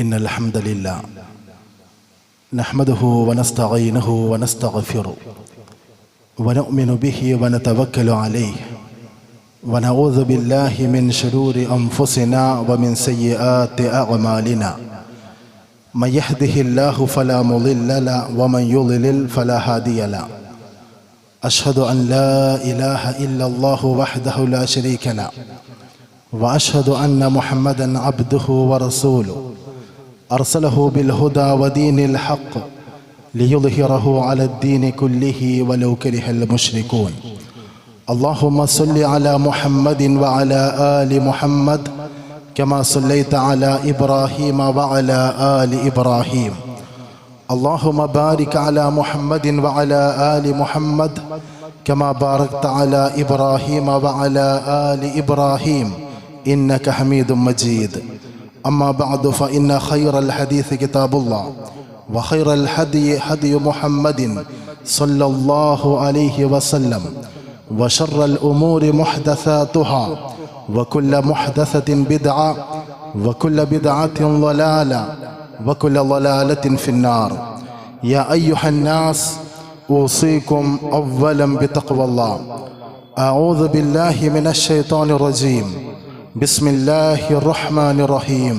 إن الحمد لله نحمده ونستعينه ونستغفره ونؤمن به ونتوكل عليه ونعوذ بالله من شرور أنفسنا ومن سيئات أعمالنا من يهده الله فلا مضل له ومن يضلل فلا هادي له أشهد أن لا إله إلا الله وحده لا شريك له وأشهد أن محمدا عبده ورسوله أرسله بالهدى ودين الحق ليظهره على الدين كله ولو كره المشركون اللهم صل على محمد وعلى آل محمد كما صليت على إبراهيم وعلى آل إبراهيم اللهم بارك على محمد وعلى آل محمد كما باركت على إبراهيم وعلى آل إبراهيم إنك حميد مجيد أما بعد فإن خير الحديث كتاب الله وخير الهدي هدي محمد صلى الله عليه وسلم وشر الأمور محدثاتها وكل محدثة بدعة وكل بدعة ضلالة وكل ضلالة في النار يا أيها الناس أوصيكم أولا بتقوى الله أعوذ بالله من الشيطان الرجيم بسم الله الرحمن الرحيم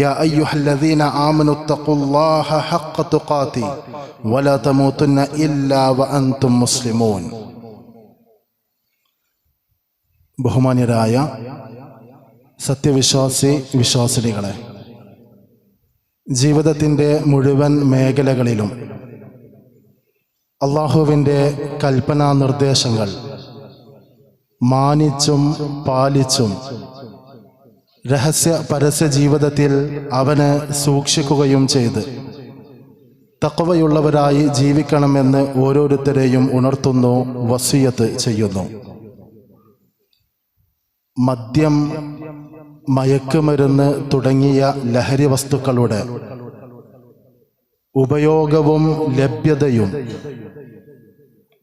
يا أيها الذين آمنوا اتقوا الله حق تقاته ولا تموتن إلا وأنتم مسلمون ബഹുമാന്യരായ വിശ്വാസിനികളെ, ജീവിതത്തിൻ്റെ മുഴുവൻ മേഖലകളിലും അള്ളാഹുവിൻ്റെ കൽപ്പനാ നിർദ്ദേശങ്ങൾ മാനിച്ചും പാലിച്ചും പരസ്യ ജീവിതത്തിൽ അവന് സൂക്ഷിക്കുകയും ചെയ്ത് തഖ്വയുള്ളവരായി ജീവിക്കണമെന്ന് ഓരോരുത്തരെയും ഉണർത്തുന്നു, വസിയത്ത് ചെയ്യുന്നു. മദ്യം, മയക്കുമരുന്ന് തുടങ്ങിയ ലഹരി വസ്തുക്കളുടെ ഉപയോഗവും ലഭ്യതയും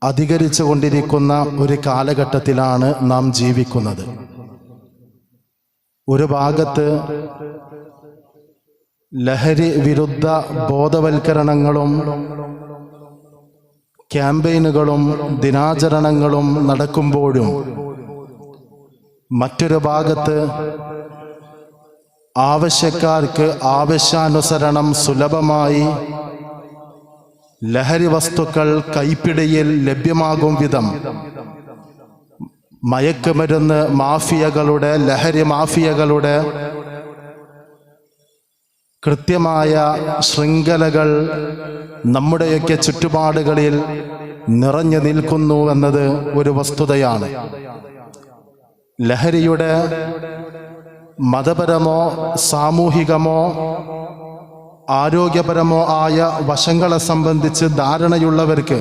അധികരിച്ചു കൊണ്ടിരിക്കുന്ന ഒരു കാലഘട്ടത്തിലാണ് നാം ജീവിക്കുന്നത്. ഒരു ഭാഗത്ത് ലഹരി വിരുദ്ധ ബോധവൽക്കരണങ്ങളും ക്യാമ്പയിനുകളും ദിനാചരണങ്ങളും നടക്കുമ്പോഴും മറ്റൊരു ഭാഗത്ത് ആവശ്യക്കാർക്ക് ആവശ്യാനുസരണം സുലഭമായി ലഹരി വസ്തുക്കൾ കൈപ്പിടിയിൽ ലഭ്യമാകും വിധം മയക്കുമരുന്ന് മാഫിയകളുടെ, ലഹരി മാഫിയകളുടെ കൃത്യമായ ശൃംഖലകൾ നമ്മുടെയൊക്കെ ചുറ്റുപാടുകളിൽ നിറഞ്ഞു നിൽക്കുന്നു എന്നത് ഒരു വസ്തുതയാണ്. ലഹരിയുടെ മതപരമോ സാമൂഹികമോ ആരോഗ്യപരമോ ആയ വശങ്ങളെ സംബന്ധിച്ച് ധാരണയുള്ളവർക്ക്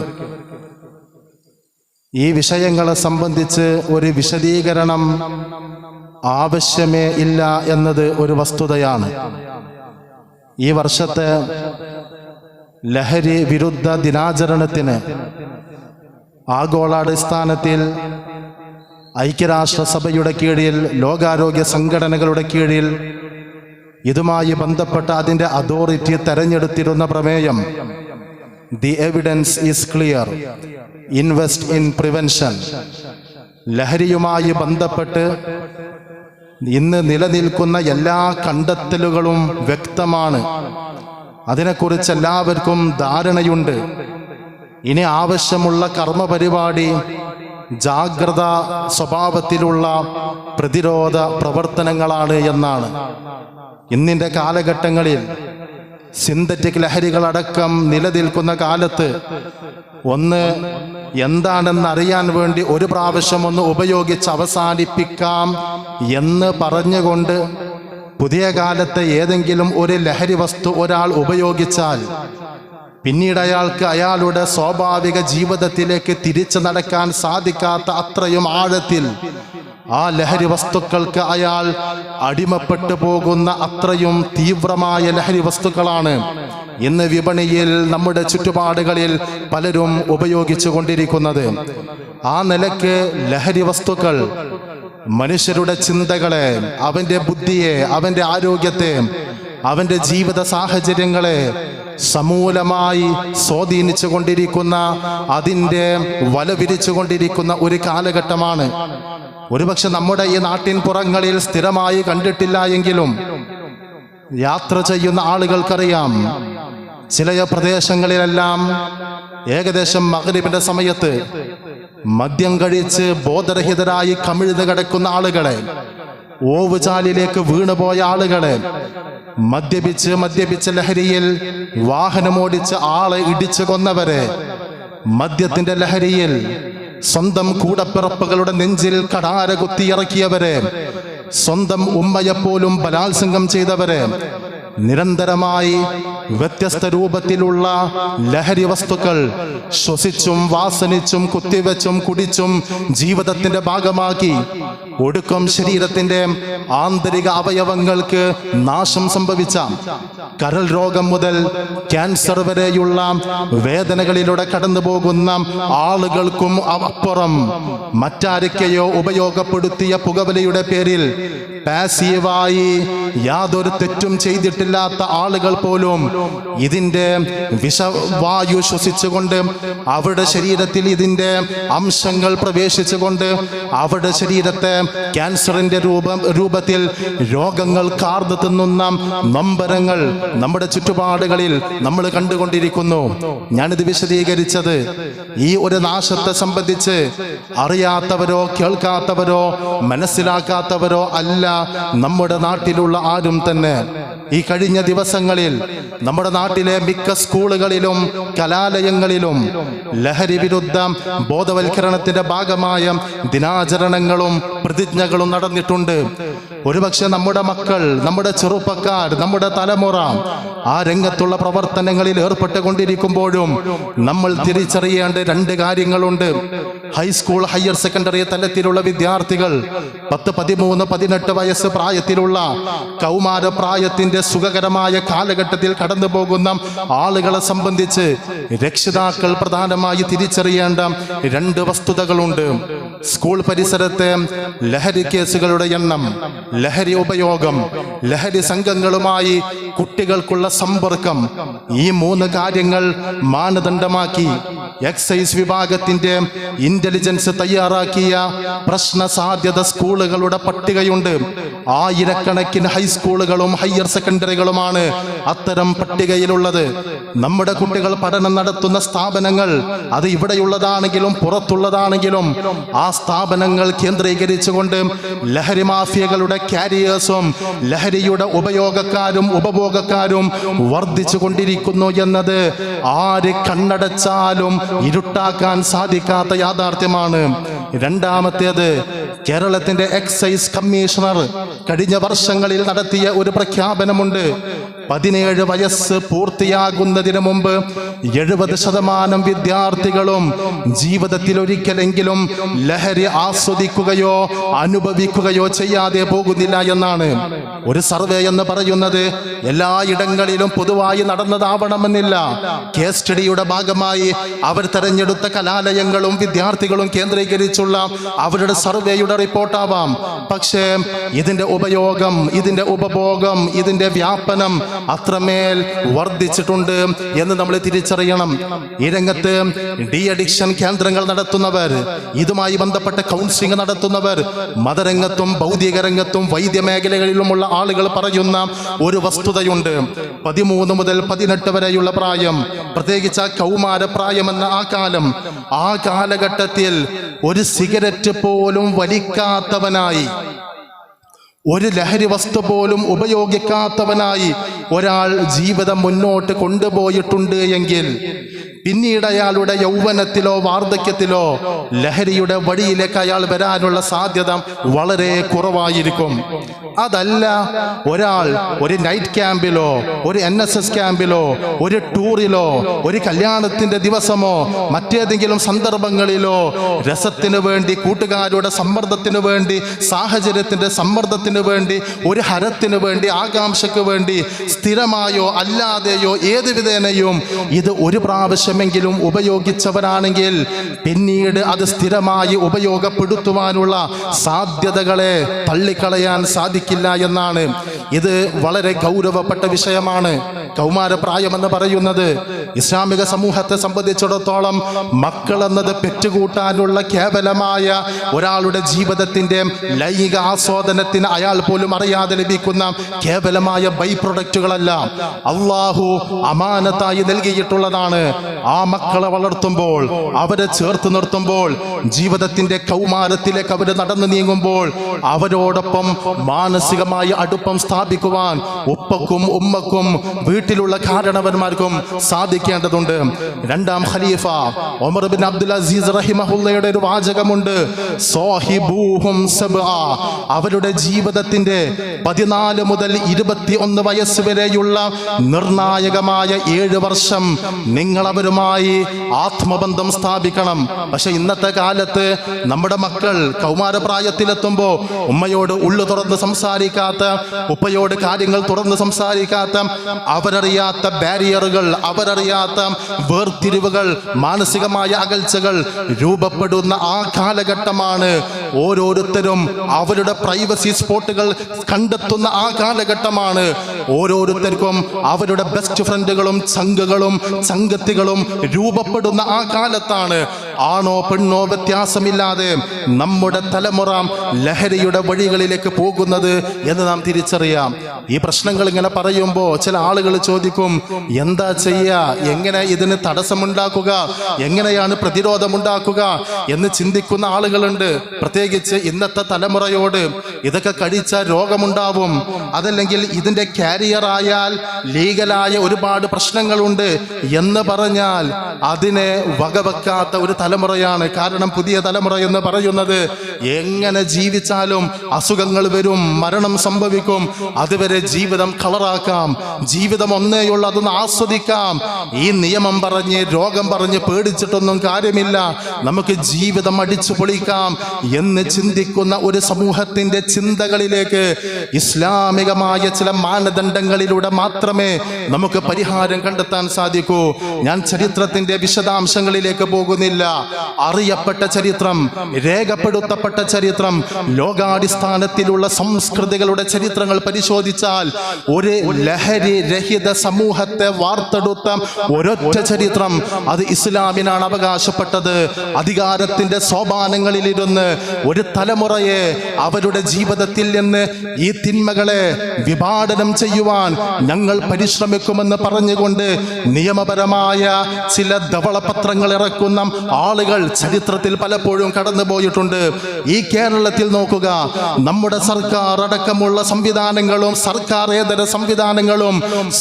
ഈ വിഷയങ്ങളെ സംബന്ധിച്ച് ഒരു വിശദീകരണം ആവശ്യമേ ഇല്ല എന്നത് ഒരു വസ്തുതയാണ്. ഈ വർഷത്തെ ലഹരി വിരുദ്ധ ദിനാചരണത്തിന് ആഗോളാടിസ്ഥാനത്തിൽ ഐക്യരാഷ്ട്രസഭയുടെ കീഴിൽ, ലോകാരോഗ്യ സംഘടനകളുടെ കീഴിൽ ഇതുമായി ബന്ധപ്പെട്ട അതിൻ്റെ അതോറിറ്റി തെരഞ്ഞെടുത്തിരുന്ന പ്രമേയം the evidence is clear, invest in prevention. ലഹരിയുമായി ബന്ധപ്പെട്ട് ഇന്ന് നിലനിൽക്കുന്ന എല്ലാ കണ്ടെത്തലുകളും വ്യക്തമാണ്. അതിനെക്കുറിച്ച് എല്ലാവർക്കും ധാരണയുണ്ട്. ഇനി ആവശ്യമുള്ള കർമ്മപരിപാടി ജാഗ്രത സ്വഭാവത്തിലുള്ള പ്രതിരോധ പ്രവർത്തനങ്ങളാണ് എന്നാണ്. ഇന്നിൻ്റെ കാലഘട്ടങ്ങളിൽ സിന്തറ്റിക് ലഹരികളടക്കം നിലനിൽക്കുന്ന കാലത്ത് ഒന്ന് എന്താണെന്നറിയാൻ വേണ്ടി ഒരു പ്രാവശ്യം ഒന്ന് ഉപയോഗിച്ച് അവസാനിപ്പിക്കാം എന്ന് പറഞ്ഞുകൊണ്ട് പുതിയ കാലത്തെ ഏതെങ്കിലും ഒരു ലഹരി വസ്തു ഒരാൾ ഉപയോഗിച്ചാൽ പിന്നീട് അയാൾക്ക് അയാളുടെ സ്വാഭാവിക ജീവിതത്തിലേക്ക് തിരിച്ചു നടക്കാൻ സാധിക്കാത്ത അത്രയും ആഴത്തിൽ ആ ലഹരി വസ്തുക്കൾക്ക് അയാൾ അടിമപ്പെട്ടു പോകുന്ന അത്രയും തീവ്രമായ ലഹരി വസ്തുക്കളാണ് ഇന്ന് വിപണിയിൽ നമ്മുടെ ചുറ്റുപാടുകളിൽ പലരും ഉപയോഗിച്ചു കൊണ്ടിരിക്കുന്നത്. ആ നിലയ്ക്ക് ലഹരി വസ്തുക്കൾ മനുഷ്യരുടെ ചിന്തകളെ, അവൻ്റെ ബുദ്ധിയെ, അവൻ്റെ ആരോഗ്യത്തെ അവൻ്റെ ജീവിത സാഹചര്യങ്ങളെ സമൂലമായി സ്വാധീനിച്ചു കൊണ്ടിരിക്കുന്ന, അതിൻ്റെ വല വിരിച്ചു കൊണ്ടിരിക്കുന്ന ഒരു കാലഘട്ടമാണ്. ഒരുപക്ഷെ നമ്മുടെ ഈ നാട്ടിൻ പുറങ്ങളിൽ സ്ഥിരമായി കണ്ടിട്ടില്ല എങ്കിലും യാത്ര ചെയ്യുന്ന ആളുകൾക്കറിയാം, ചില പ്രദേശങ്ങളിലെല്ലാം ഏകദേശം മഗ്‌രിബിന്റെ സമയത്ത് മദ്യം കഴിച്ച് ബോധരഹിതരായി കമിഴ്ന്ന് കിടക്കുന്ന ആളുകളെ, ഓവുചാലിലേക്ക് വീണുപോയ ആളുകളെ, മദ്യപിച്ച് ലഹരിയിൽ വാഹനമോടിച്ച് ആളെ ഇടിച്ചു കൊന്നവരെ, മദ്യത്തിന്റെ ലഹരിയിൽ സ്വന്തം കൂടപ്പിറപ്പുകളുടെ നെഞ്ചിൽ കടാര കുത്തിയിറക്കിയവരെ, സ്വന്തം ഉമ്മയെപ്പോലും ബലാത്സംഗം ചെയ്തവരെ, നിരന്തരമായി വ്യത്യസ്ത രൂപത്തിലുള്ള ലഹരി വസ്തുക്കൾ ശ്വസിച്ചും വാസനിച്ചും കുത്തിവെച്ചും കുടിച്ചും ജീവിതത്തിന്റെ ഭാഗമാക്കി ഒടുക്കം ശരീരത്തിന്റെ ആന്തരിക അവയവങ്ങൾക്ക് നാശം സംഭവിച്ച, കരൾ രോഗം മുതൽ ക്യാൻസർ വരെയുള്ള വേദനകളിലൂടെ കടന്നു പോകുന്ന ആളുകൾക്കും അപ്പുറം മറ്റാരൊക്കെയോ ഉപയോഗപ്പെടുത്തിയ പുകവലിയുടെ പേരിൽ പാസീവായി യാതൊരു തെറ്റും ചെയ്തിട്ടില്ലാത്ത ആളുകൾ പോലും ഇതിൻ്റെ വിഷവായു ശ്വസിച്ചുകൊണ്ട് അവരുടെ ശരീരത്തിൽ ഇതിൻ്റെ അംശങ്ങൾ പ്രവേശിച്ചുകൊണ്ട് അവരുടെ ശരീരത്തെ ക്യാൻസറിൻ്റെ രൂപത്തിൽ രോഗങ്ങൾ കാർന്നു തിന്നുന്ന നൊമ്പരങ്ങൾ നമ്മുടെ ചുറ്റുപാടുകളിൽ നമ്മൾ കണ്ടുകൊണ്ടിരിക്കുന്നു. ഞാനിത് വിശദീകരിച്ചത് ഈ ഒരു നാശത്തെ സംബന്ധിച്ച് അറിയാത്തവരോ കേൾക്കാത്തവരോ മനസ്സിലാക്കാത്തവരോ അല്ല നമ്മുടെ നാട്ടിലുള്ള ആരും തന്നെ. ഈ കഴിഞ്ഞ ദിവസങ്ങളിൽ നമ്മുടെ നാട്ടിലെ മിക്ക സ്കൂളുകളിലും കലാലയങ്ങളിലും ലഹരി വിരുദ്ധ ബോധവൽക്കരണത്തിന്റെ ഭാഗമായ ദിനാചരണങ്ങളും പ്രതിജ്ഞകളും നടന്നിട്ടുണ്ട്. ഒരുപക്ഷെ നമ്മുടെ മക്കൾ, നമ്മുടെ ചെറുപ്പക്കാർ, നമ്മുടെ തലമുറ ആ രംഗത്തുള്ള പ്രവർത്തനങ്ങളിൽ ഏർപ്പെട്ടുകൊണ്ടിരിക്കുമ്പോഴും നമ്മൾ തിരിച്ചറിയേണ്ട രണ്ട് കാര്യങ്ങളുണ്ട്. ഹൈസ്കൂൾ, ഹയർ സെക്കൻഡറി തലത്തിലുള്ള വിദ്യാർത്ഥികൾ 10, 13, 18 വയസ്സ് പ്രായത്തിലുള്ള കൗമാര പ്രായത്തിന്റെ സുഖകരമായ കാലഘട്ടത്തിൽ കടന്നു പോകുന്ന ആളുകളെ സംബന്ധിച്ച് രക്ഷിതാക്കൾ പ്രധാനമായി തിരിച്ചറിയേണ്ട രണ്ട് വസ്തുതകളുണ്ട്. സ്കൂൾ പരിസരത്തെ ലഹരി കേസുകളുടെ എണ്ണം, ലഹരി ഉപയോഗം, ലഹരി സംഘങ്ങളുമായി കുട്ടികൾക്കുള്ള സമ്പർക്കം, ഈ 3 കാര്യങ്ങൾ മാനദണ്ഡമാക്കി എക്സൈസ് വിഭാഗത്തിന്റെ ഇന്റലിജൻസ് തയ്യാറാക്കിയ പ്രശ്ന സാധ്യത സ്കൂളുകളുടെ പട്ടികയുണ്ട്. ആയിരക്കണക്കിന് ഹൈസ്കൂളുകളും ഹയർ സെക്കൻഡറികളുമാണ് അത്തരം പട്ടികയിലുള്ളത്. നമ്മുടെ കുട്ടികൾ പഠനം നടത്തുന്ന സ്ഥാപനങ്ങൾ, അത് ഇവിടെയുള്ളതാണെങ്കിലും പുറത്തുള്ളതാണെങ്കിലും, ആ സ്ഥാപനങ്ങൾ കേന്ദ്രീകരിച്ചുകൊണ്ട് ലഹരി മാഫിയകളുടെ കാരിയേഴ്സും ലഹരിയുടെ ഉപയോഗക്കാരും ഉപഭോഗക്കാരും വർദ്ധിച്ചു കൊണ്ടിരിക്കുന്നു എന്നത് ആര് കണ്ണടച്ചാലും ഇരുട്ടാക്കാൻ സാധിക്കാത്ത യാഥാർത്ഥ്യമാണ്. രണ്ടാമത്തേത്, കേരളത്തിന്റെ എക്സൈസ് കമ്മീഷണർ കഴിഞ്ഞ വർഷങ്ങളിൽ നടത്തിയ ഒരു പ്രഖ്യാപനമുണ്ട്. 17 വയസ്സ് പൂർത്തിയാകുന്നതിന് മുമ്പ് 70% വിദ്യാർത്ഥികളും ജീവിതത്തിൽ ഒരിക്കലെങ്കിലും ലഹരി ആസ്വദിക്കുകയോ അനുഭവിക്കുകയോ ചെയ്യാതെ പോകുന്നില്ല എന്നാണ്. ഒരു സർവേ എന്ന് പറയുന്നത് എല്ലായിടങ്ങളിലും പൊതുവായി നടന്നതാവണമെന്നില്ല. കേസ് സ്റ്റഡിയുടെ ഭാഗമായി അവർ തെരഞ്ഞെടുത്ത കലാലയങ്ങളും വിദ്യാർത്ഥികളും കേന്ദ്രീകരിച്ചുള്ള അവരുടെ സർവേയുടെ റിപ്പോർട്ടാവാം. പക്ഷേ ഇതിന്റെ ഉപയോഗം, ഇതിന്റെ ഉപഭോഗം, ഇതിന്റെ വ്യാപനം അത്രമേൽ വർദ്ധിച്ചിട്ടുണ്ട് എന്ന് നമ്മൾ തിരിച്ചറിയണം. ഈ രംഗത്ത് ഡി അഡിക്ഷൻ കേന്ദ്രങ്ങൾ നടത്തുന്നവർ, ഇതുമായി ബന്ധപ്പെട്ട കൗൺസിലിംഗ് നടത്തുന്നവർ, മതരംഗത്തും ഭൗതിക രംഗത്തും വൈദ്യമേഖലകളിലുമുള്ള ആളുകൾ പറയുന്ന ഒരു വസ്തുതയുണ്ട്. 13 മുതൽ 18 വരെയുള്ള പ്രായം, പ്രത്യേകിച്ച് കൗമാര പ്രായമെന്ന ആ കാലഘട്ടത്തിൽ ഒരു സിഗരറ്റ് പോലും വലിക്കാത്തവനായി, ഒരു ലഹരി വസ്തു പോലും ഉപയോഗിക്കാത്തവനായി ഒരാൾ ജീവിതം മുന്നോട്ട് കൊണ്ടുപോയിട്ടുണ്ട് എങ്കിൽ പിന്നീട് അയാളുടെ യൗവനത്തിലോ വാർദ്ധക്യത്തിലോ ലഹരിയുടെ വഴിയിലേക്ക് അയാൾ വരാനുള്ള സാധ്യത വളരെ കുറവായിരിക്കും. അതല്ല, ഒരാൾ ഒരു നൈറ്റ് ക്യാമ്പിലോ ഒരു NSS ക്യാമ്പിലോ ഒരു ടൂറിലോ ഒരു കല്യാണത്തിന്റെ ദിവസമോ മറ്റേതെങ്കിലും സന്ദർഭങ്ങളിലോ രസത്തിന് വേണ്ടി, കൂട്ടുകാരുടെ സമ്മർദ്ദത്തിന് വേണ്ടി, സാഹചര്യത്തിന്റെ സമ്മർദ്ദത്തിന് വേണ്ടി, ഒരു ഹരത്തിന് വേണ്ടി, ആകാംക്ഷയ്ക്ക് വേണ്ടി സ്ഥിരമായോ അല്ലാതെയോ ഏത് വിധേനയും ഇത് ഒരു പ്രാവശ്യം പ്രാവശ്യമെങ്കിലും ഉപയോഗിച്ചവരാണെങ്കിൽ പിന്നീട് അത് സ്ഥിരമായി ഉപയോഗപ്പെടുത്തുവാനുള്ള സാധ്യതകളെ തള്ളിക്കളയാൻ സാധിക്കില്ല എന്നാണ്. ഇത് വളരെ ഗൗരവപ്പെട്ട വിഷയമാണ്. കൗമാരപ്രായമെന്ന് പറയുന്നത് ഇസ്ലാമിക സമൂഹത്തെ സംബന്ധിച്ചിടത്തോളം മക്കൾ എന്നത് പെറ്റുകൂട്ടാനുള്ള കേവലമായ ഒരാളുടെ ജീവിതത്തിന്റെ ലൈംഗിക ആസ്വാദനത്തിന് അയാൾ പോലും അറിയാതെ ലഭിക്കുന്ന കേവലമായ ബൈ പ്രൊഡക്റ്റുകളല്ല, അള്ളാഹു അമാനത്തായി നൽകിയിട്ടുള്ളതാണ്. ആ മക്കളെ വളർത്തുമ്പോൾ, അവരെ ചേർത്ത് നിർത്തുമ്പോൾ, ജീവിതത്തിന്റെ കൗമാരത്തിലേക്ക് അവർ നടന്നു നീങ്ങുമ്പോൾ അവരോടൊപ്പം മാനസികമായ അടുപ്പം സ്ഥാപിക്കുവാൻ ഉപ്പക്കും ഉമ്മക്കും വീട്ടിലുള്ള കാരണവന്മാർക്കും സാധിക്കേണ്ടതുണ്ട്. രണ്ടാം ഖലീഫ ഉമർ ബിൻ അബ്ദുൽ അസീസ് റഹിമഹുള്ളയുടെ ഒരു വാചകമുണ്ട്, സാഹിബൂഹും സബ്ആ. അവരുടെ ജീവിതത്തിന്റെ 14 മുതൽ 21 വയസ്സ് വരെയുള്ള നിർണായകമായ 7 വർഷം നിങ്ങൾ അവരുമായി ആത്മബന്ധം സ്ഥാപിക്കണം. പക്ഷെ ഇന്നത്തെ കാലത്ത് നമ്മുടെ മക്കൾ കൗമാരപ്രായത്തിലെത്തുമ്പോ ഉമ്മയോട് ഉള്ളു തുറന്ന് സംസാരിക്കാത്ത, ഉപ്പയോട് കാര്യങ്ങൾ തുറന്ന് സംസാരിക്കാത്ത, അവരറിയാത്ത ബാരിയറുകൾ, അവരറിയാത്ത വേർതിരിവുകൾ, മാനസികമായ അകൽച്ചകൾ രൂപപ്പെടുന്ന ആ കാലഘട്ടമാണ്. ഓരോരുത്തരും അവരുടെ പ്രൈവസി സ്പോട്ടുകൾ കണ്ടെത്തുന്ന ആ കാലഘട്ടമാണ്. ഓരോരുത്തർക്കും അവരുടെ ബെസ്റ്റ് ഫ്രണ്ടുകളും ചങ്കുകളും ചങ്കത്തികളും രൂപപ്പെടുന്ന ആ കാലത്താണ്. ആണോ പെണ്ണോ വ്യത്യാസമില്ലാതെ നമ്മുടെ തലമുറ ലഹരിയുടെ വഴികളിലേക്ക് പോകുന്നത് എന്ന് നാം തിരിച്ചറിയാം. ഈ പ്രശ്നങ്ങൾ ഇങ്ങനെ പറയുമ്പോൾ ചില ആളുകൾ ചോദിക്കും, എന്താ ചെയ്യുക, എങ്ങനെ ഇതിന് തടസ്സമുണ്ടാക്കുക, എങ്ങനെയാണ് പ്രതിരോധമുണ്ടാക്കുക എന്ന് ചിന്തിക്കുന്ന ആളുകളുണ്ട്. പ്രത്യേകിച്ച് ഇന്നത്തെ തലമുറയോട് ഇതൊക്കെ കഴിച്ചാൽ രോഗമുണ്ടാവും, അതല്ലെങ്കിൽ ഇതിന്റെ കാരിയർ ആയാൽ ലീഗലായ ഒരുപാട് പ്രശ്നങ്ങളുണ്ട് എന്ന് പറഞ്ഞാൽ അതിനെ വകവെക്കാത്ത ഒരു തലമുറയാണ്. കാരണം പുതിയ തലമുറ എന്ന് പറയുന്നത് എങ്ങനെ ജീവിച്ചാലും അസുഖങ്ങൾ വരും, മരണം സംഭവിക്കും, അതുവരെ ജീവിതം കളറാക്കാം, ജീവിതം ഒന്നേയുള്ള അതൊന്ന് ആസ്വദിക്കാം. ഈ നിയമം പറഞ്ഞ് രോഗം പറഞ്ഞ് പേടിച്ചിട്ടൊന്നും കാര്യമില്ല, നമുക്ക് ജീവിതം അടിച്ചു പൊളിക്കാം എന്ന് ചിന്തിക്കുന്ന ഒരു സമൂഹത്തിന്റെ ചിന്തകളിലേക്ക് ഇസ്ലാമികമായ ചില മാനദണ്ഡങ്ങളിലൂടെ മാത്രമേ നമുക്ക് പരിഹാരം കണ്ടെത്താൻ സാധിക്കൂ. ഞാൻ ചരിത്രത്തിന്റെ വിശദാംശങ്ങളിലേക്ക് പോകുന്നില്ല. അറിയപ്പെട്ട ചരിത്രം, രേഖപ്പെടുത്തപ്പെട്ട ചരിത്രം, ലോകാടിസ്ഥാനത്തിലുള്ള സംസ്കൃതികളുടെ ചരിത്രങ്ങൾ പരിശോധിച്ചാൽ ഒരു ലഹരി രഹിത സമൂഹത്തെ വാർത്തെടുത്ത ഒരൊറ്റ ചരിത്രം അത് ഇസ്ലാമിനാണ് അവകാശപ്പെട്ടത്. അധികാരത്തിന്റെ സോപാനങ്ങളിലിരുന്ന് ഒരു തലമുറയെ അവരുടെ ജീവിതത്തിൽ നിന്ന് ഈ തിന്മകളെ വിഭാടനം ചെയ്യുവാൻ ഞങ്ങൾ പരിശ്രമിക്കുമെന്ന് പറഞ്ഞുകൊണ്ട് നിയമപരമായ ചില ധവളപത്രങ്ങൾ ഇറക്കുന്ന ആളുകൾ ചരിത്രത്തിൽ പലപ്പോഴും കടന്നുപോയിട്ടുണ്ട്. ഈ കേരളത്തിൽ നോക്കുക, നമ്മുടെ സർക്കാർ അടക്കമുള്ള സംവിധാനങ്ങളും സർക്കാരേതര സംവിധാനങ്ങളും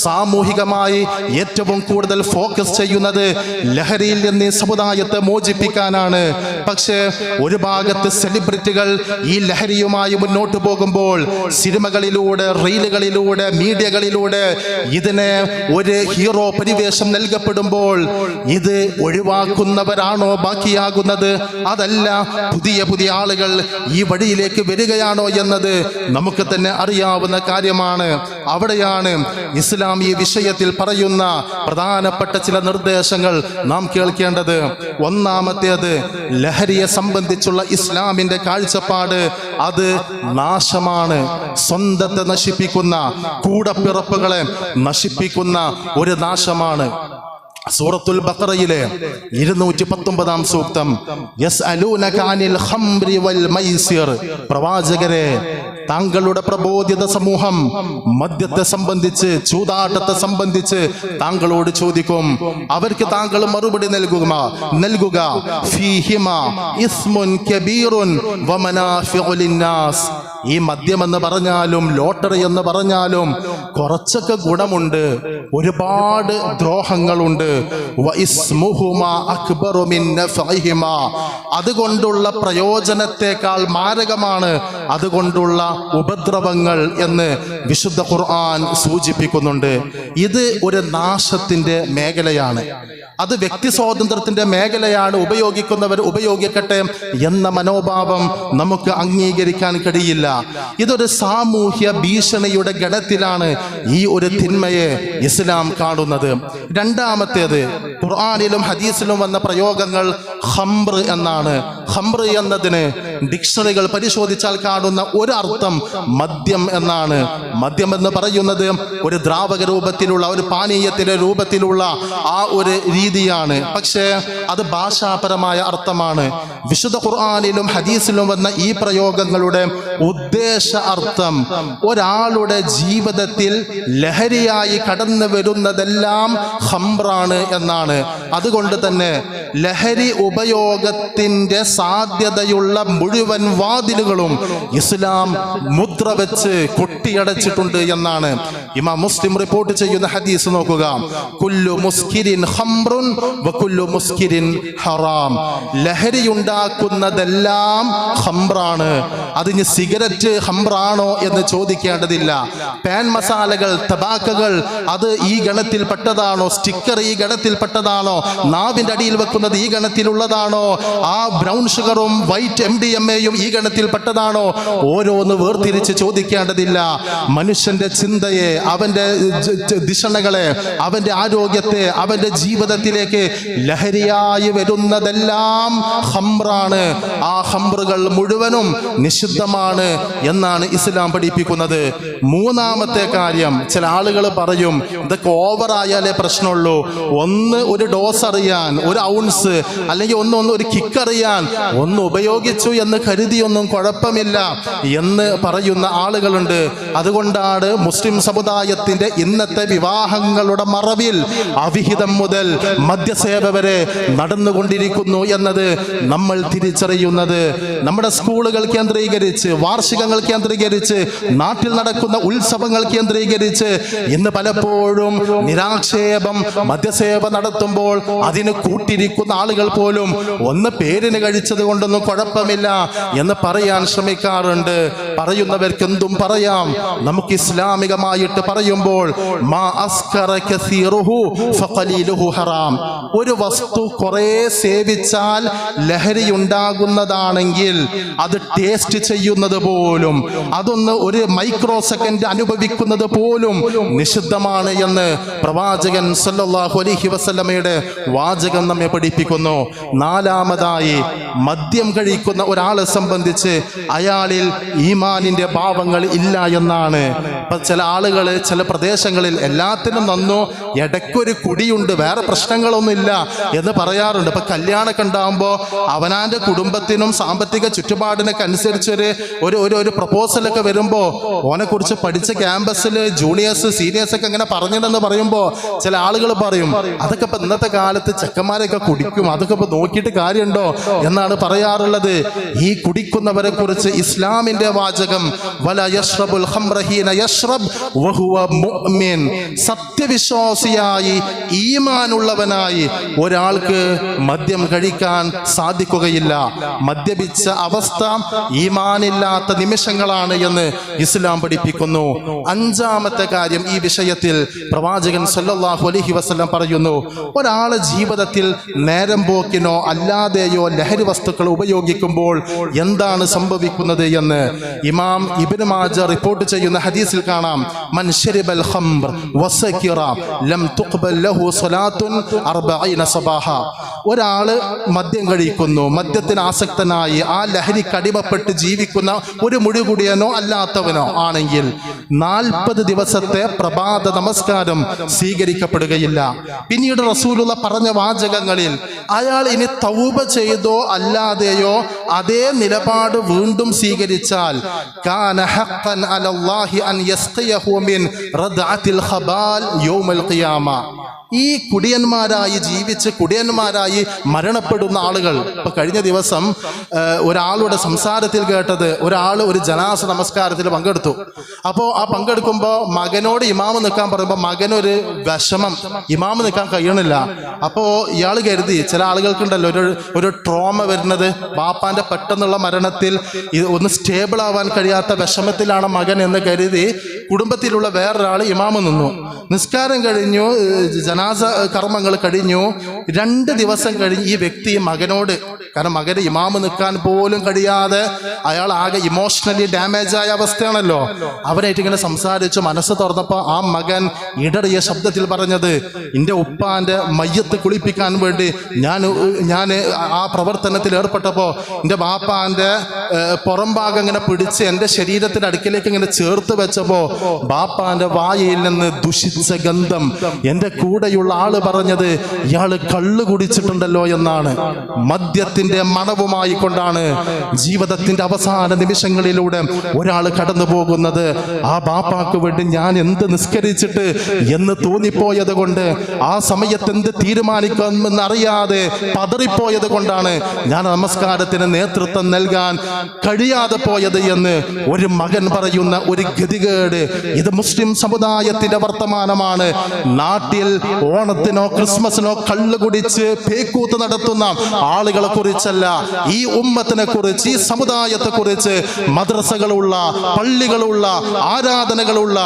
സാമൂഹികമായി ഏറ്റവും കൂടുതൽ ഫോക്കസ് ചെയ്യുന്നത് ലഹരിയിൽ നിന്ന് സമുദായത്തെ മോചിപ്പിക്കാനാണ്. പക്ഷേ ഒരു ഭാഗത്ത് സെലിബ്രിറ്റികൾ ഈ ലഹരിയുമായി മുന്നോട്ട് പോകുമ്പോൾ സിനിമകളിലൂടെ, റീലുകളിലൂടെ, മീഡിയകളിലൂടെ ഇതിനെ ഒരു ഹീറോ പരിവേഷം നൽകപ്പെടുമ്പോൾ ഇത് ഒഴിവാക്കുന്നവരാണോ ബാക്കിയാകുന്നത്, അതല്ല പുതിയ പുതിയ ആളുകൾ ഈ വഴിയിലേക്ക് വരികയാണോ എന്നത് നമുക്ക് തന്നെ അറിയാവുന്ന കാര്യമാണ്. അവിടെയാണ് ഇസ്ലാം ഈ വിഷയത്തിൽ പറയുന്ന പ്രധാനപ്പെട്ട ചില നിർദ്ദേശങ്ങൾ നാം കേൾക്കേണ്ടത്. ഒന്നാമത്തേത്, ലഹരിയെ സംബന്ധിച്ചുള്ള ഇസ്ലാമിന്റെ കാഴ്ചപ്പാട് അത് നാശമാണ്, സ്വന്തത്തെ നശിപ്പിക്കുന്ന, കൂടപ്പിറപ്പുകളെ നശിപ്പിക്കുന്ന ഒരു നാശമാണ്. സൂറത്തുൽ ബഖറയിലെ 219-ാം സൂക്തം, യസ്അലൂനക അനിൽ ഖംറി വൽ മൈസിർ, പ്രവാചകരെ താങ്കളുടെ പ്രബോധിത സമൂഹം മദ്യത്തെ സംബന്ധിച്ച്, ചൂതാട്ടത്തെ സംബന്ധിച്ച് താങ്കളോട് ചോദിക്കും. അവർക്ക് താങ്കൾ മറുപടി നൽകുക ഫീഹിമാ ഇസ്മുൻ കബീറുൻ വമനാഫിഉ ലിന്നാസ്. ഈ മദ്യമെന്ന് പറഞ്ഞാലും ലോട്ടറി എന്ന് പറഞ്ഞാലും കുറച്ചൊക്കെ ഗുണമുണ്ട്, ഒരുപാട് ദ്രോഹങ്ങളുണ്ട്. അതുകൊണ്ടുള്ള പ്രയോജനത്തെക്കാൾ മാരകമാണ് അതുകൊണ്ടുള്ള ഉപദ്രവങ്ങൾ എന്ന് വിശുദ്ധ ഖുർആൻ സൂചിപ്പിക്കുന്നുണ്ട്. ഇത് ഒരു നാശത്തിന്റെ മേഖലയാണ്, അത് വ്യക്തി സ്വാതന്ത്ര്യത്തിന്റെ മേഖലയാണ്. ഉപയോഗിക്കുന്നവർ ഉപയോഗിക്കട്ടെ എന്ന മനോഭാവം നമുക്ക് അംഗീകരിക്കാൻ കഴിയില്ല. ഇതൊരു സാമൂഹ്യ ഭീഷണിയുടെ ഗണത്തിലാണ് ഈ ഒരു തിന്മയെ ഇസ്ലാം കാണുന്നത്. രണ്ടാമത്തേത്, ഖുർആനിലും ഹദീസിലും വന്ന പ്രയോഗങ്ങൾ ഖംർ എന്നാണ്. ഖംർ എന്നതിന് ഡിക്ഷണറികൾ പരിശോധിച്ചാൽ കാണുന്ന ഒരു അർത്ഥം മദ്യം എന്നാണ്. മദ്യം എന്ന് പറയുന്നത് ഒരു ദ്രാവക രൂപത്തിലുള്ള, ഒരു പാനീയത്തിന്റെ രൂപത്തിലുള്ള ആ ഒരു രീതിയാണ്. പക്ഷേ അത് ഭാഷാപരമായ അർത്ഥമാണ്. വിശുദ്ധ ഖുർആനിലും ഹദീസിലും വന്ന ഈ പ്രയോഗങ്ങളുടെ ഉദ്ദേശ അർത്ഥം ഒരാളുടെ ജീവിതത്തിൽ ലഹരിയായി കടന്നു വരുന്നതെല്ലാം ഖംറാണ് എന്നാണ്. അതുകൊണ്ട് തന്നെ ലഹരി ഉപയോഗത്തിന്റെ സാധ്യതയുള്ള മുഴുവൻ വാതിലുകളും ഇസ്ലാം മുദ്ര വെച്ച് കൊട്ടിയടച്ചിട്ടുണ്ട് എന്നാണ്. ഇമാം മുസ്ലിം റിപ്പോർട്ട് ചെയ്യുന്ന ഹദീസ് നോക്കുക. കുല്ലു മുസ്കിരിൻ ഖംറുൻ വകുല്ലു മുസ്കിരിൻ ഹറാം. ലഹരി ഉണ്ടാക്കുന്നതെല്ലാം ഖംറാണ്. അതിന് സിഗരറ്റ് ഖംറാണോ എന്ന് ചോദിക്കേണ്ടതില്ല. പാൻ മസാലകൾ, തബാക്കകൾ അത് ഈ ഗണത്തിൽപ്പെട്ടതാണോ? സ്റ്റിക്കർ ഈ ഗണത്തിൽപ്പെട്ടതാണോ? നാവിന്റെ അടിയിൽ വെക്കുന്നത് ഈ ഗണത്തിലുള്ളതാണോ? ആ ബ്രൗൺ ഷുഗറും വൈറ്റ് MDMA-യും ഈ ഗണത്തിൽപ്പെട്ടതാണോ? ഓരോന്ന് വേർതിരിച്ച് ചോദിക്കേണ്ടതില്ല. മനുഷ്യന്റെ ചിന്തയെ, അവന്റെ ദിശണകളെ, അവന്റെ ആരോഗ്യത്തെ, അവന്റെ ജീവിതത്തിലേക്ക് ലഹരിയായി വരുന്നതെല്ലാം ഖംറാണ്. ആ ഖംറുകൾ മുഴുവനും നിഷിദ്ധമാണ് എന്നാണ് ഇസ്ലാം പഠിപ്പിക്കുന്നത്. മൂന്നാമത്തെ കാര്യം, ചില ആളുകൾ പറയും ഇതൊക്കെ ഓവറായാലേ പ്രശ്നമുള്ളൂ. ഒരു ഡോസ് അറിയാൻ, ഒരു ഔൺസ് അല്ലെങ്കിൽ ഒരു കിക്ക് അറിയാൻ ഒന്ന് ഉപയോഗിച്ചു എന്ന് കരുതിയൊന്നും കുഴപ്പമില്ല എന്ന് പറയുന്ന ആളുകളുണ്ട്. അതുകൊണ്ടാണ് മുസ്ലിം സമുദായത്തിന്റെ ഇന്നത്തെ വിവാഹങ്ങളുടെ മറവിൽ അവിഹിതം മുതൽ മദ്യസേവ വരെ നടന്നുകൊണ്ടിരിക്കുന്നു എന്നത് നമ്മൾ തിരിച്ചറിയുന്നത്. നമ്മുടെ സ്കൂളുകൾ കേന്ദ്രീകരിച്ച്, വാർഷികങ്ങൾ കേന്ദ്രീകരിച്ച്, നാട്ടിൽ നടക്കുന്ന ഉത്സവങ്ങൾ കേന്ദ്രീകരിച്ച് ഇന്ന് പലപ്പോഴും നിരാക്ഷേപം മദ്യസേവ നടത്തുമ്പോൾ അതിന് കൂട്ടിരിക്കുന്ന ആളുകൾ പോലും ഒന്ന് പേരിന് കഴിച്ചത് കൊണ്ടൊന്നും കുഴപ്പമില്ല എന്ന് പറയാൻ ശ്രമിക്കാറുണ്ട്. പറയുന്നവർക്ക് എന്തും പറയാം. നമുക്ക് ഇസ്ലാമികമായിട്ട് പറയുമ്പോൾ മാ അസ്കറ കസീറുഹു ഫഖലീലുഹു ഹറാം. ഒരു വസ്തു കുറെ സേവിച്ചാൽ ലഹരി ഉണ്ടാകുന്നതാണെങ്കിൽ അത് ടേസ്റ്റ് ചെയ്യുന്നത് പോലും, അതൊന്ന് ഒരു മൈക്രോ സെക്കൻഡ് അനുഭവിക്കുന്നത് പോലും നിഷിദ്ധമാണ് എന്ന് പ്രവാചകൻ സല്ലല്ലാഹു അലൈഹി വസല്ലമയുടെ വാചകം നമ്മെ പഠിപ്പിക്കുന്നു. നാലാമതായി, മദ്യം കഴിക്കുന്ന ഒരാളെ സംബന്ധിച്ച് അയാളിൽ ഈമാനിന്റെ ഭാവങ്ങൾ ഇല്ല എന്നാണ്. ഇപ്പൊ ചില ആളുകൾ ചില പ്രദേശങ്ങളിൽ എല്ലാത്തിനും നന്നു, ഇടയ്ക്കൊരു കുടിയുണ്ട്, വേറെ പ്രശ്നങ്ങളൊന്നുമില്ല എന്ന് പറയാറുണ്ട്. ഇപ്പൊ കല്യാണമൊക്കെ ഉണ്ടാകുമ്പോൾ അവനാന്റെ കുടുംബത്തിനും സാമ്പത്തിക ചുറ്റുപാടിനൊക്കെ അനുസരിച്ചൊരു ഒരു പ്രപ്പോസലൊക്കെ വരുമ്പോൾ ഓനെ കുറിച്ച് പഠിച്ച ക്യാമ്പസിൽ ജൂനിയേഴ്സ് സീനിയേഴ്സ് ഒക്കെ അങ്ങനെ പറഞ്ഞിട്ടെന്ന് പറയുമ്പോൾ ചില ആളുകൾ പറയും അതൊക്കെ ഇപ്പൊ ഇന്നത്തെ കാലത്ത് ചെക്കന്മാരൊക്കെ കുടിക്കും, അതൊക്കെ ഇപ്പൊ നോക്കിയിട്ട് കാര്യമുണ്ടോ എന്നാണ് പറയാറുള്ളത്. ഈ കുടിക്കുന്നവരെ കുറിച്ച് ഇസ്ലാമിന്റെ വാചകം വല യശ്റബുൽ ഖംറ ഹീന യശ്റബ് വഹുവ മുഅ്മിൻ. സത്യവിശ്വാസിയായി ഈമാനുള്ളവനായി ഒരാൾക്ക് മദ്യം കഴിക്കാൻ സാധിക്കുകയില്ല. മദ്യപിച്ച അവസ്ഥ ഈമാനില്ലാത്ത നിമിഷങ്ങളാണ് എന്ന് ഇസ്ലാം പഠിപ്പിക്കുന്നു. അഞ്ചാമത്തെ കാര്യം ഈ വിഷയത്തിൽ പ്രവാചകൻ സല്ലല്ലാഹു അലൈഹി വസല്ലം പറയുന്നു, ഒരാളെ ജീവിതത്തിൽ നേരം പോക്കിനോ അല്ലാതെയോ ലഹരി വസ്തുക്കൾ ഉപയോഗിക്കുമ്പോൾ എന്താണ് സംഭവിക്കുന്നത് എന്ന് ഇമാം ഇബ്നു മാജ റിപ്പോർട്ട് ചെയ്യുന്ന ഹദീസിൽ കാണാം. മൻ ശരിബൽ ഖംർ വസകിറ ലം തുഖ്ബൽ ലഹു സ്വലാത്തുൻ 40 സബാഹ. ഒരാള് മദ്യം കഴിക്കുന്നു, മദ്യത്തിന് ആസക്തനായി ആ ലഹരി കടിമപ്പെട്ട് ജീവിക്കുന്ന ഒരു മുഴുകുടിയനോ അല്ലാത്തവനോ ആണെങ്കിൽ 40 ദിവസത്തെ പ്രഭാത നമസ്കാരം സ്വീകരിക്കപ്പെടുകയില്ല. പിന്നീട് റസൂലുള്ള പറഞ്ഞ വാചകങ്ങളിൽ അയാൾ ഇനി തൗബ ചെയ്തോ അല്ലാതെയോ അതേ നിലപാട് വീണ്ടും സ്വീകരിച്ചാൽ കാന ഹഖ്ഖൻ അലല്ലാഹി അൻ യസ്ഖിയഹു മിൻ റദ്അത്തിൽ ഖബാൽ യൗമൽ ഖിയാമ. ഈ കുടിയന്മാരായി ജീവിച്ച് കുടിയന്മാരായി മരണപ്പെടുന്ന ആളുകൾ, ഇപ്പൊ കഴിഞ്ഞ ദിവസം ഒരാളുടെ സംസാരത്തിൽ കേട്ടത്, ഒരാൾ ഒരു ജനാസ നമസ്കാരത്തിൽ പങ്കെടുത്തു. അപ്പോൾ ആ പങ്കെടുക്കുമ്പോൾ മകനോട് ഇമാമ് നിൽക്കാൻ പറയുമ്പോൾ മകനൊരു വിഷമം, ഇമാമ് നിൽക്കാൻ കഴിയണില്ല. അപ്പോൾ ഇയാൾ കരുതി, ചില ആളുകൾക്കുണ്ടല്ലോ ഒരു ട്രോമ വരുന്നത്, ബാപ്പാന്റെ പെട്ടെന്നുള്ള മരണത്തിൽ ഒന്ന് സ്റ്റേബിൾ ആവാൻ കഴിയാത്ത വിഷമത്തിലാണ് മകൻ എന്ന് കരുതി കുടുംബത്തിലുള്ള വേറൊരാൾ ഇമാമ് നിന്നു. നിസ്കാരം കഴിഞ്ഞു, ജനാസ കർമ്മങ്ങൾ കഴിഞ്ഞു. 2 ദിവസം കഴിഞ്ഞ് ഈ വ്യക്തി മകനോട്, കാരണം മകന് ഇമാമ് നിൽക്കാൻ പോലും കഴിയാതെ അയാൾ ആകെ ഇമോഷണലി ഡാമേജ് ആയ അവസ്ഥയാണല്ലോ, അവരായിട്ട് ഇങ്ങനെ സംസാരിച്ചു മനസ്സ് തുറന്നപ്പോൾ ആ മകൻ ഇടറിയ ശബ്ദത്തിൽ പറഞ്ഞത്, എൻ്റെ ഉപ്പാന്റെ മയ്യത്ത് കുളിപ്പിക്കാൻ വേണ്ടി ഞാൻ ആ പ്രവർത്തനത്തിൽ ഏർപ്പെട്ടപ്പോൾ എൻ്റെ ബാപ്പാന്റെ പുറം ഭാഗം ഇങ്ങനെ പിടിച്ച് എൻ്റെ ശരീരത്തിന്റെ അടുക്കിലേക്ക് ഇങ്ങനെ ചേർത്ത് വെച്ചപ്പോൾ ബാപ്പാന്റെ വായയിൽ നിന്ന് ദുഷിച്ച ഗന്ധം. എൻ്റെ കൂടെയുള്ള ആള് പറഞ്ഞത് ഇയാള് കള്ളു കുടിച്ചിട്ടുണ്ടല്ലോ എന്നാണ്. മദ്യത്തിന്റെ മണവുമായി കൊണ്ടാണ് ജീവിതത്തിന്റെ അവസാന നിമിഷങ്ങളിലൂടെ ഒരാൾ കടന്നു പോകുന്നത്. ആ ബാപ്പാക്ക് വേണ്ടി ഞാൻ എന്ത് നിസ്കരിച്ചിട്ട് എന്ന് തോന്നിപ്പോയത് കൊണ്ട്, ആ സമയത്ത് എന്ത് തീരുമാനിക്കുമെന്ന് അറിയാതെ പതറിപ്പോയത് കൊണ്ടാണ് ഞാൻ നമസ്കാരത്തിന് നേതൃത്വം നൽകാൻ കഴിയാതെ പോയത് എന്ന് ഒരു മകൻ പറയുന്ന ഒരു ഗതികേട്. ഇത് മുസ്ലിം സമുദായത്തിന്റെ വർത്തമാനമാണ്. നാട്ടിൽ ഓണത്തിനോ ക്രിസ്മസിനോ കള്ളു കുടിച്ച് പേക്കൂത്ത് നടത്തുന്ന ആളുകളെ കുറിച്ചല്ല, ഈ ഉമ്മത്തിനെ കുറിച്ച്, ഈ സമുദായത്തെ കുറിച്ച്. മദ്രസകളുള്ള, പള്ളികളുള്ള, ആരാധനകളുള്ള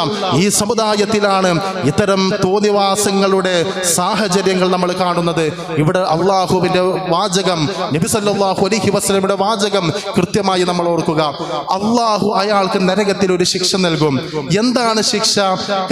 ഈ സമുദായത്തിലാണ് ഇത്തരം തോന്നിവാസങ്ങളുടെ സാഹചര്യങ്ങൾ നമ്മൾ കാണുന്നത്. ഇവിടെ അള്ളാഹുവിന്റെ വാചകം, നബി സല്ലല്ലാഹു അലൈഹി വസല്ലമയുടെ വാചകം കൃത്യമായി നമ്മൾ ഓർക്കുക. അള്ളാഹു അയാൾക്ക് നരകത്തിൽ ഒരു ശിക്ഷ നൽകും. എന്താണ് ശിക്ഷ?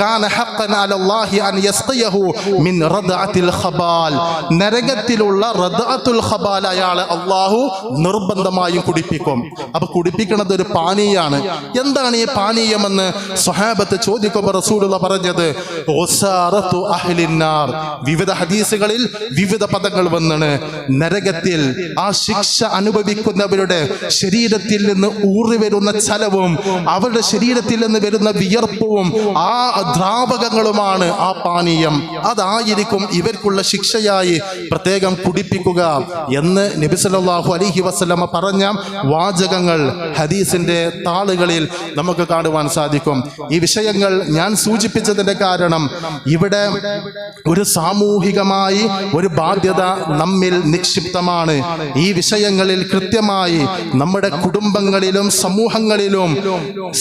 കാന ഹഖ്ഖൻ അലല്ലാഹി അൻ യസ്ഖിയഹു മിൻ റദഅത്തിൽ ഖബാൽ. നരകത്തിലുള്ള റദഅത്തുൽ ഖബാൽ അയാളെ അള്ളാഹു നിർബന്ധമായും കുടിപ്പിക്കും. അപ്പൊ കുടിപ്പിക്കുന്നത് ഒരു പാനീയാണ്. എന്താണ് ഈ പാനീയമെന്ന് സ്വഹാബത്ത് ചോദിക്കുമ്പോൾ റസൂലുള്ളാഹി പറഞ്ഞത് ഉസാറത്തു അഹ്ലിന്നാർ. വിവിധ ഹദീസുകളിൽ വിവിധ പദങ്ങൾ വന്നാണ്. നരകത്തിൽ ആ ശിക്ഷ അനുഭവിക്കുന്നവരുടെ ശരീരത്തിൽ നിന്ന് ഊറി വരുന്ന ചലവും അവരുടെ ശരീരത്തിൽ നിന്ന് വരുന്ന വിയർപ്പവും ആ ദ്രാവകങ്ങളുമാണ് ആ പാനീയം. അതായിരിക്കും ഇവർക്കുള്ള ശിക്ഷയായി പ്രത്യേകം കുടിപ്പിക്കുക എന്ന് നബി സല്ലല്ലാഹു അലൈഹി വസല്ലമ പറഞ്ഞ വാചകങ്ങൾ ഹദീസിന്റെ താളുകളിൽ നമുക്ക് കാണുവാൻ സാധിക്കും. ഈ വിഷയങ്ങൾ ഞാൻ സൂചിപ്പിച്ചതിന്റെ കാരണം ഇവിടെ ഒരു സാമൂഹികമായി ഒരു ബാധ്യത നമ്മിൽ നിക്ഷിപ്തമാണ്. ഈ വിഷയങ്ങളിൽ കൃത്യമായി നമ്മുടെ കുടുംബങ്ങളിലും സമൂഹങ്ങളിലും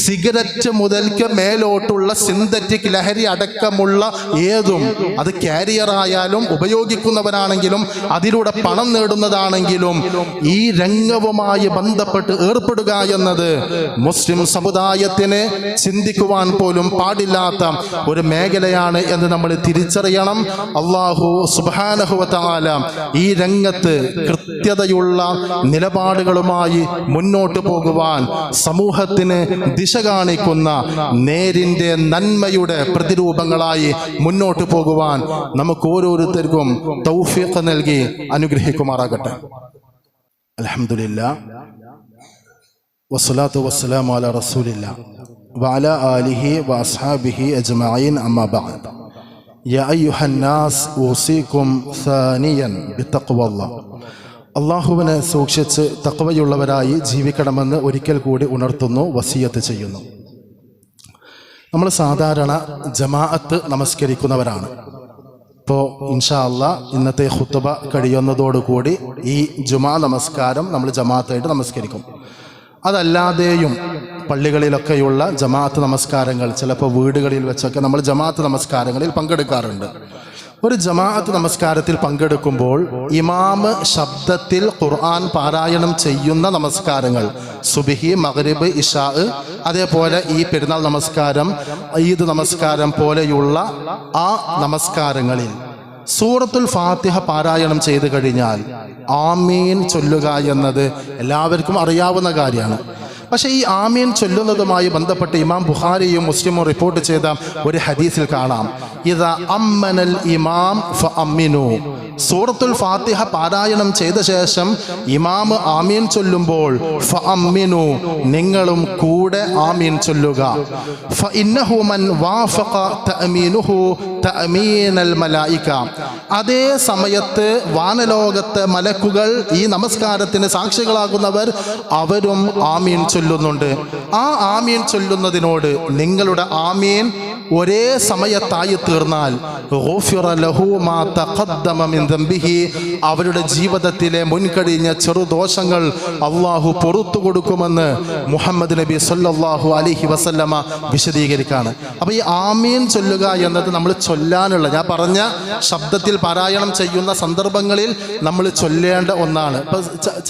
സിഗരറ്റ് മുതൽക്ക് മേലോട്ടുള്ള സിന്തറ്റിക് ലഹരി അടക്കമുള്ള ഏതും, അത് കാരിയർ ആയാലും ഉപയോഗിക്കുന്നവരാണെങ്കിലും അതിലൂടെ പണം നേടുന്നതാണെങ്കിലും, ഈ രംഗവുമായി ബന്ധപ്പെട്ട് ഏർപ്പെടുക എന്നത് മുസ്ലിം സമുദായത്തിന് ചിന്തിക്കുവാൻ പോലും പാടില്ലാത്ത ഒരു മേഖലയാണ് എന്ന് നമ്മൾ തിരിച്ചറിയണം. അല്ലാഹു സുബ്ഹാനഹു വ തആല ഈ രംഗത്ത് കൃത്യതയുള്ള നിലപാടുകളുമായി മുന്നോട്ട് പോകുവാൻ, സമൂഹത്തിന് ദിശ കാണിക്കുന്ന നേരിന്റെ നന്മയുടെ പ്രതിരൂപങ്ങളായി മുന്നോട്ട് പോകുവാൻ നമുക്ക് ഓരോരുത്തർക്കും തൗഫീഖ് നൽകി അനുഗ്രഹിക്കുമാറാകട്ടെ. അൽഹംദുലില്ലാഹ് വസ്സലാത്തു വസ്സലാമു അലാ റസൂലില്ലാഹ് വഅലാ ആലിഹി വഅസ്ഹാബിഹി അജ്മഈൻ അമ്മാ ബഅദ്. യാ അയ്യുഹന്നാസ് ഊസികും സാനിയൻ ബിത്തഖ്വല്ലാഹ്. അള്ളാഹുവിനെ സൂക്ഷിച്ച് തഖ്വയുള്ളവരായി ജീവിക്കണമെന്ന് ഒരിക്കൽ കൂടി ഉണർത്തുന്നു, വസിയത്ത് ചെയ്യുന്നു. നമ്മൾ സാധാരണ ജമാഅത്ത് നമസ്കരിക്കുന്നവരാണ്. ഇപ്പോൾ ഇൻഷാ അല്ലാഹ് ഇന്നത്തെ ഖുത്ബ കഴിയുന്നതോടുകൂടി ഈ ജുമാ നമസ്കാരം നമ്മൾ ജമാഅത്തായിട്ട് നമസ്കരിക്കും. അതല്ലാതെയും പള്ളികളിലൊക്കെയുള്ള ജമാഅത്ത് നമസ്കാരങ്ങൾ, ചിലപ്പോൾ വീടുകളിൽ വെച്ചൊക്കെ നമ്മൾ ജമാഅത്ത് നമസ്കാരങ്ങളിൽ പങ്കെടുക്കാറുണ്ട്. ഒരു ജമാഅത്ത് നമസ്കാരത്തിൽ പങ്കെടുക്കുമ്പോൾ ഇമാമ് ശബ്ദത്തിൽ ഖുർആൻ പാരായണം ചെയ്യുന്ന നമസ്കാരങ്ങൾ, സുബ്ഹി, മഗ്രിബ്, ഇശാ, അതേപോലെ ഈ പെരുന്നാൾ നമസ്കാരം, ഈദ് നമസ്കാരം പോലെയുള്ള ആ നമസ്കാരങ്ങളിൽ സൂറത്തുൽ ഫാത്തിഹ പാരായണം ചെയ്തു കഴിഞ്ഞാൽ ആമീൻ ചൊല്ലുക എന്നത് എല്ലാവർക്കും അറിയാവുന്ന കാര്യമാണ്. പക്ഷേ ഈ ആമീൻ ചൊല്ലുന്നതുമായി ബന്ധപ്പെട്ട് ഇമാം ബുഖാരിയും മുസ്ലിമും റിപ്പോർട്ട് ചെയ്ത ഒരു ഹദീസിൽ കാണാം, ഇദാ അമ്മനൽ ഇമാം ഫഅമ്മിനു. സൂറത്തുൽ ഫാത്തിഹ പാരായണം ചെയ്ത ശേഷം ഇമാം ആമീൻ ചൊല്ലുമ്പോൾ ഫഅമ്മിനു, നിങ്ങളും കൂടെ ആമീൻ ചൊല്ലുക. ഫഇന്നഹു മൻ വാഫഖ തഅമീനുഹു തഅമീനൽ മലായിക. അതേ സമയത്ത് വാനലോകത്തെ മലക്കുകൾ, ഈ നമസ്കാരത്തിന് സാക്ഷികളാകുന്നവർ, അവരും ആമീൻ ചൊല്ലുന്നുണ്ട്. ആ ആമീൻ ചൊല്ലുന്നതിനോട് നിങ്ങളുടെ ആമീൻ ഒരേ സമയത്തായി തീർന്നാൽ ഗുഫിറ ലഹു മാ തഖദ്ദമ മിൻ ദംബിഹി, അവരുടെ ജീവിതത്തിലെ മുൻകഴിഞ്ഞ ചെറുദോഷങ്ങൾ അള്ളാഹു പുറത്തു കൊടുക്കുമെന്ന് മുഹമ്മദ് നബി സല്ലല്ലാഹു അലൈഹി വസല്ലമ വിശദീകരിക്കുകയാണ്. അപ്പൊ ഈ ആമീൻ ചൊല്ലുക എന്നത് നമ്മൾ ചൊല്ലാനുള്ള, ഞാൻ പറഞ്ഞ ശബ്ദത്തിൽ പാരായണം ചെയ്യുന്ന സന്ദർഭങ്ങളിൽ നമ്മൾ ചൊല്ലേണ്ട ഒന്നാണ്. ഇപ്പൊ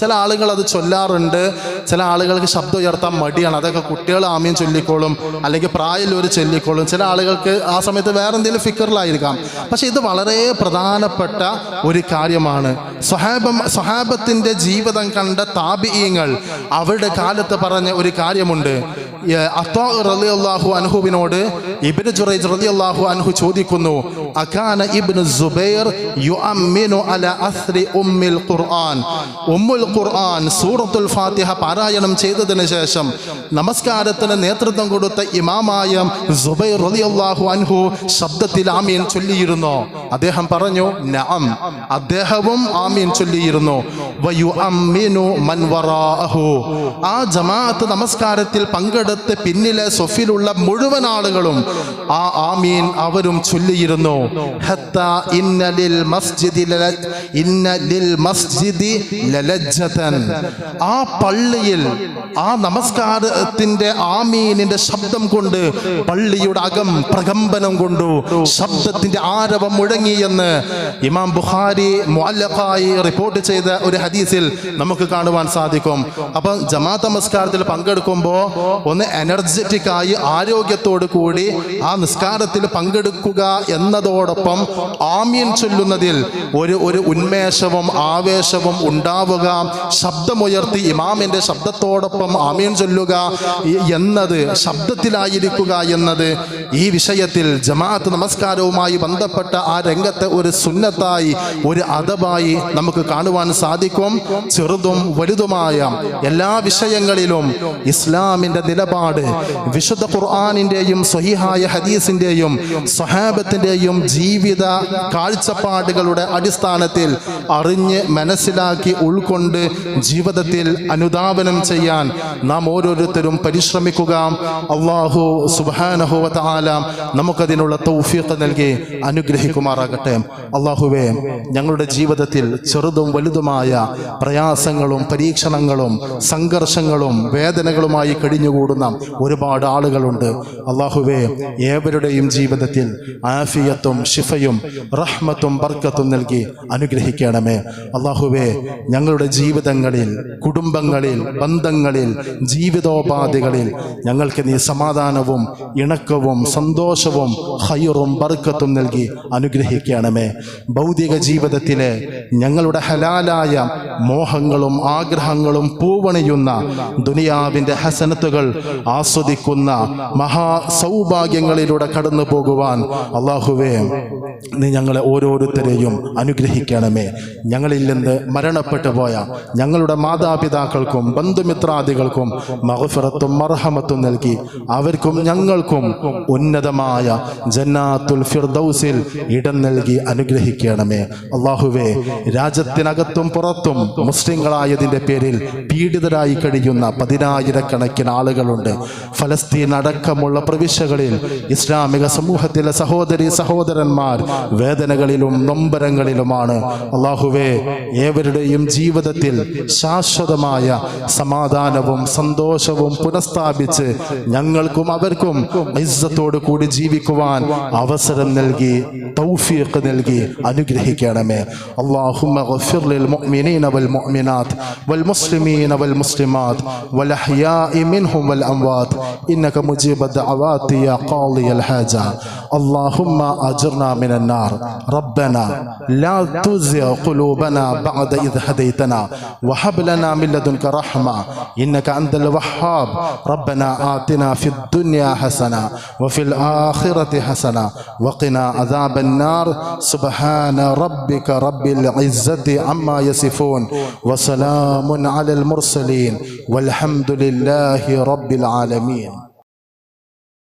ചില ആളുകൾ അത് ചൊല്ലാറുണ്ട്, ചില ആളുകൾക്ക് ശബ്ദം ഉയർത്താൻ മടിയാണ്. അതൊക്കെ കുട്ടികൾ ആമീൻ ചൊല്ലിക്കോളും, അല്ലെങ്കിൽ പ്രായമുള്ളവർ ചൊല്ലിക്കോളും. ചില ആളുകൾക്ക് ആ സമയത്ത് വേറെ എന്തെങ്കിലും ഫിക്കറിലായിരിക്കാം. പക്ഷെ ഇത് വളരെ പ്രധാനപ്പെട്ട ഒരു കാര്യമാണ്. സ്വഹാബത്തിന്റെ ജീവിതം കണ്ട താബിഈങ്ങൾ അവരുടെ കാലത്ത് പറഞ്ഞ ഒരു കാര്യമുണ്ട്. അത്താ റളിയല്ലാഹു അൻഹുവിനോട് ഇബ്നു ജുറൈജ് റളിയല്ലാഹു അൻഹു ചോദിക്കുന്നു, അകാന ഇബ്നു സുബൈർ യുഅമ്മിനു അലാ അസ്രി ഉമ്മിൽ ഖുർആൻ, ഉമ്മുൽ ഖുർആൻ സൂറത്തുൽ ഫാത്തിഹ പാരായണം ചെയ്തതിനു ശേഷം നമസ്കാരത്തിന് നേതൃത്വം കൊടുത്ത ഇമാമായ സുബൈർ റളിയല്ലാഹു അൻഹു ശബ്ദത്തിൽ ആമീൻ ചൊല്ലിയിരുന്നോ? അദ്ദേഹം പറഞ്ഞു, നഅം, അദ്ദേഹവും ആമീൻ ചൊല്ലിയിരുന്നു. വയുഅമ്മിനു മൻ വറാഅഹു, ആ ജമാഅത്ത് നമസ്കാരത്തിൽ പങ്കെടുത്ത് പിന്നിലെ സൊഫിലുള്ള മുഴുവൻ ആളുകളും ആ ആമീൻ അവരും ചൊല്ലിയിരുന്നു. ഹത്താ ഇന്ന ലിൽ മസ്ജിദി ലലജ്ജതൻ, ആ പള്ളിയിൽ ആ നമസ്കാരത്തിന്റെ ആമീനിന്റെ ശബ്ദം കൊണ്ട് പള്ളിയുടെ അകം പ്രകമ്പനം കൊണ്ടു, ശബ്ദത്തിന്റെ ആരവം മുഴങ്ങിയെന്ന് ഇമാം ബുഖാരി മുഅല്ലഖായി റിപ്പോർട്ട് ചെയ്ത ഒരു ഹദീസിൽ നമുക്ക് കാണുവാൻ സാധിക്കും. അപ്പൊ ജമാഅത്ത് നമസ്കാരത്തിൽ പങ്കെടുക്കുമ്പോൾ ഒന്ന് എനർജറ്റിക് ആയി ആരോഗ്യത്തോടു കൂടി ആ നിസ്കാരത്തിൽ പങ്കെടുക്കുക എന്നതോടൊപ്പം ആമീൻ ചൊല്ലുന്നതിൽ ഒരു ഉന്മേഷവും ആവേശവും ഉണ്ടാവുക. ശബ്ദമുയർത്തി ഇമാമിന്റെ ശബ്ദത്തോടൊപ്പം ആമീൻ ചൊല്ലുക എന്നത്, ശബ്ദത്തിലായിരിക്കുക എന്നത് ഈ വിഷയത്തിൽ ജമാഅത്ത് നമസ്കാരവുമായി ബന്ധപ്പെട്ട ആ രംഗത്തെ ഒരു സുന്നത്തായി, ഒരു അദബായി നമുക്ക് കാണുവാൻ സാധിക്കും. ചെറുതും വലുതുമായ എല്ലാ വിഷയങ്ങളിലും ഇസ്ലാമിന്റെ നിലപാട് വിശുദ്ധ ഖുർആനിന്റെയും സ്വഹീഹായ ഹദീസിന്റെയും സ്വഹാബത്തിന്റെയും ജീവിത കാഴ്ചപ്പാടുകളുടെ അടിസ്ഥാനത്തിൽ അറിഞ്ഞ് മനസ്സിലാക്കി ഉൾക്കൊണ്ട് ജീവിതത്തിൽ അനുധാവനം ചെയ്യാൻ നാം ഓരോരുത്തരും പരിശ്രമിക്കുക. അല്ലാഹു സുബ്ഹാനഹു വ തആല നമുക്കതിനുള്ള തൗഫീഖ് നൽകി അനുഗ്രഹിക്കുമാറാകട്ടെ. അല്ലാഹുവേ, ഞങ്ങളുടെ ജീവിതത്തിൽ ചെറുതും വലുതുമായ പ്രയാസങ്ങളും പരീക്ഷണങ്ങളും സംഘർഷങ്ങളും വേദനകളുമായി കഴിഞ്ഞുകൂടുന്ന ഒരുപാട് ആളുകളുണ്ട്. അല്ലാഹുവേ, ഏവരുടെയും ജീവിതത്തിൽ ആഫിയത്തും ശിഫയും റഹ്മത്തും ബർക്കത്തും നൽകി അനുഗ്രഹിക്കണമേ. അല്ലാഹുവേ, ഞങ്ങളുടെ ജീവിതങ്ങളിൽ, കുടുംബങ്ങളിൽ, ബന്ധങ്ങളിൽ, ജീവിതോപാധികളിൽ ഞങ്ങൾക്ക് നീ സമാധാനവും ഇണക്കവും സന്തോഷവും ഖൈറും ബർക്കത്തും നൽകി അനുഗ്രഹിക്കണമേ. ഭൗതിക ജീവിതത്തിലെ ഞങ്ങളുടെ ഹലാലായ മോഹങ്ങളും ആഗ്രഹങ്ങളും പൂവണിയുന്ന ദുനിയാവിൻ്റെ ഹസനത്തുകൾ ആസ്വദിക്കുന്ന മഹാ സൗഭാഗ്യങ്ങളിലൂടെ കടന്നു പോകുവാൻ അല്ലാഹുവേ നീ ഞങ്ങളെ ഓരോരുത്തരെയും അനുഗ്രഹിക്കണമേ. ഞങ്ങളിൽ നിന്ന് മരണപ്പെട്ടു പോയ ഞങ്ങളുടെ മാതാപിതാക്കൾക്കും ബന്ധുമിത്രാദികൾക്കും മഗ്ഫിറത്തും മർഹമത്തും നൽകി അവർക്കും ഞങ്ങൾക്കും ഉന്നതമായ ജന്നാത്തുൽ ഫിർദൗസിൽ ഇടം നൽകി അനുഗ്രഹിക്കണമേ. അല്ലാഹുവേ, രാജ്യത്തിനകത്തും പുറത്തും മുസ്ലിങ്ങളായതിൻ്റെ പേരിൽ പീഡിതരായി കഴിയുന്ന പതിനായിരക്കണക്കിന് ആളുകളുണ്ട്. ഫലസ്തീൻ അടക്കമുള്ള പ്രവിശ്യകളിൽ ഇസ്ലാമിക സമൂഹത്തിലെ സഹോദരി സഹോദരന്മാർ വേദനകളിലും നൊമ്പരങ്ങളിലുമാണ്. അല്ലാഹുവേ, ഏവരുടെയും ജീവിതത്തിൽ ശാശ്വതമായ സമാധാനവും സന്തോഷവും പുനഃസ്ഥാപിച്ച് ഞങ്ങൾക്കും അവർക്കും ഇസ്സത്തോടു കൂടി ജീവിക്കുവാൻ അവസരം നൽകി തൗഫീഖ് നൽകി അനുഗ്രഹിക്കണമേ. അല്ലാഹുമ്മ ഗഫിർ ലിൽ മുഅ്മിനീന വൽ മുഅ്മിനാത്ത് വൽ മുസ്ലിമീന വൽ മുസ്ലിമാത്ത് വൽ അഹ്യാഇ മിൻഹും വൽ അംവാത്ത് ഇന്നക മുജീബു ദഅവാതി യാ ഖാദിയൽ ഹാജ. اللهم أجرنا من النار. ربنا لا تزغ قلوبنا بعد إذ هديتنا وهب لنا من لدنك رحمة إنك أنت الوهاب. ربنا آتنا في الدنيا حسنة وفي الآخرة حسنة وقنا عذاب النار. سبحان ربك رب العزة عما يصفون وسلام على المرسلين والحمد لله رب العالمين.